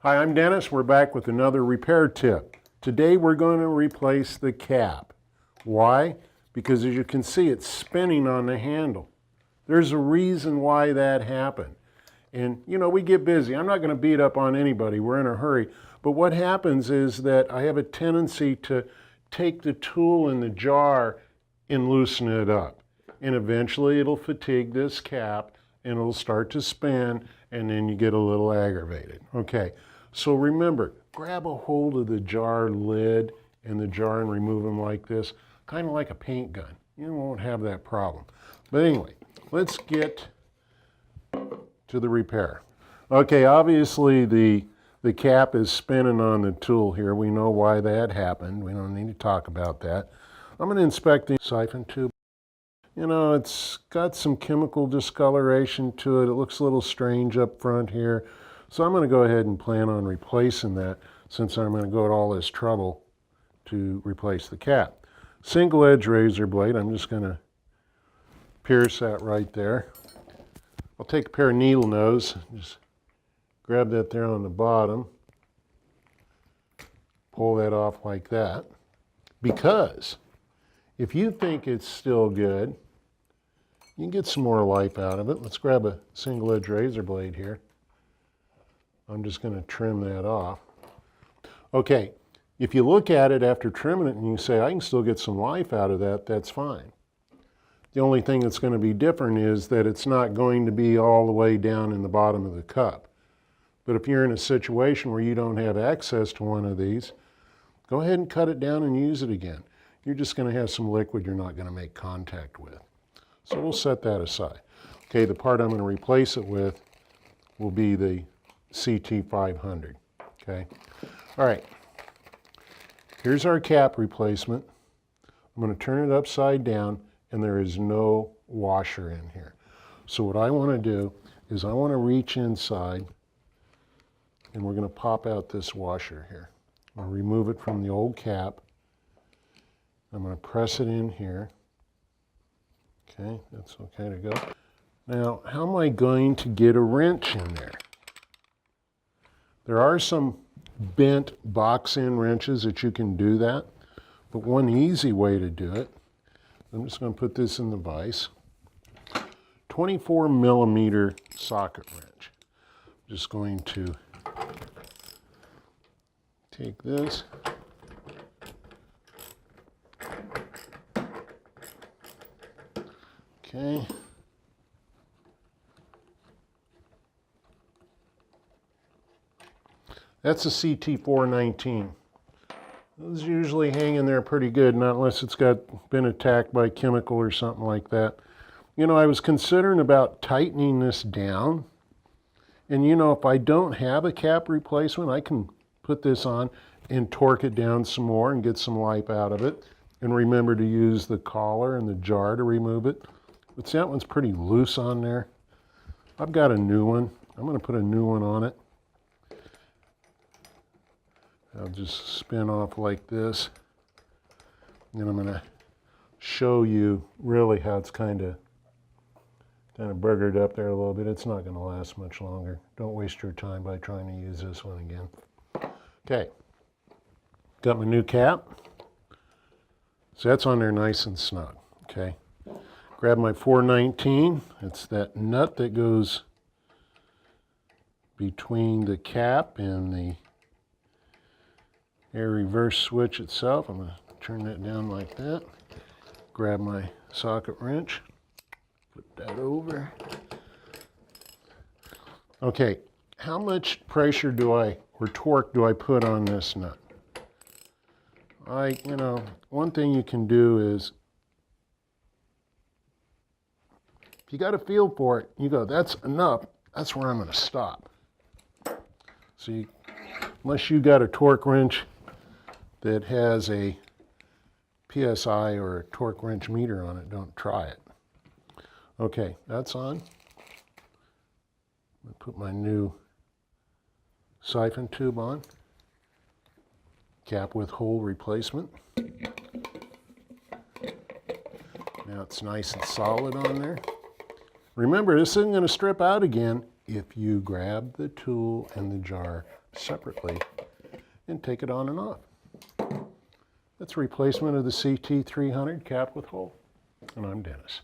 Hi, I'm Dennis. We're back with another repair tip. Today we're going to replace the cap. Why? Because as you can see, it's spinning on the handle. There's a reason why that happened. And you know, we get busy. I'm not going to beat up on anybody. We're in a hurry. But what happens is that I have a tendency to take the tool in the jar and loosen it up. And eventually it'll fatigue this cap and it'll start to spin, and then you get a little aggravated. Okay, so remember, grab a hold of the jar lid and the jar and remove them like this, kind of like a paint gun. You won't have that problem. But anyway, let's get to the repair. Okay, obviously the cap is spinning on the tool here. We know why that happened. We don't need to talk about that. I'm going to inspect the siphon tube. You know, it's got some chemical discoloration to it. It looks a little strange up front here. So I'm going to go ahead and plan on replacing that, since I'm going to go to all this trouble to replace the cap. Single edge razor blade, I'm just going to pierce that right there. I'll take a pair of needle nose, just grab that there on the bottom, pull that off like that, because if you think it's still good, you can get some more life out of it. Let's grab a single edge razor blade here. I'm just going to trim that off. Okay, if you look at it after trimming it and you say, I can still get some life out of that, that's fine. The only thing that's going to be different is that it's not going to be all the way down in the bottom of the cup. But if you're in a situation where you don't have access to one of these, go ahead and cut it down and use it again. You're just going to have some liquid you're not going to make contact with. So we'll set that aside. Okay, the part I'm going to replace it with will be the CT500. Okay, all right. Here's our cap replacement. I'm going to turn it upside down, and there is no washer in here. So what I want to do is I want to reach inside, and we're going to pop out this washer here. I'll remove it from the old cap. I'm going to press it in here. Okay, that's okay to go. Now, how am I going to get a wrench in there? There are some bent box-in wrenches that you can do that, but one easy way to do it, I'm just going to put this in the vise, 24 millimeter socket wrench. I'm just going to take this, okay. That's a CT419. Those usually hang in there pretty good, not unless it's been attacked by chemical or something like that. You know, I was considering about tightening this down. And you know, if I don't have a cap replacement, I can put this on and torque it down some more and get some life out of it. And remember to use the collar and the jar to remove it. But see, that one's pretty loose on there. I've got a new one. I'm going to put a new one on it. I'll just spin off like this. And I'm going to show you really how it's kind of burgered up there a little bit. It's not going to last much longer. Don't waste your time by trying to use this one again. Okay. Got my new cap. So that's on there nice and snug. Okay. Grab my 419. It's that nut that goes between the cap and the air reverse switch itself. I'm going to turn that down like that. Grab my socket wrench. Put that over. Okay, how much pressure or torque do I put on this nut? You know, one thing you can do is, if you got a feel for it, you go, that's enough, that's where I'm going to stop. So unless you got a torque wrench that has a PSI or a torque wrench meter on it, don't try it. Okay, that's on. I'm going to put my new siphon tube on. Cap with hole replacement. Now it's nice and solid on there. Remember, this isn't going to strip out again if you grab the tool and the jar separately and take it on and off. That's a replacement of the CT300 cap with hole. And I'm Dennis.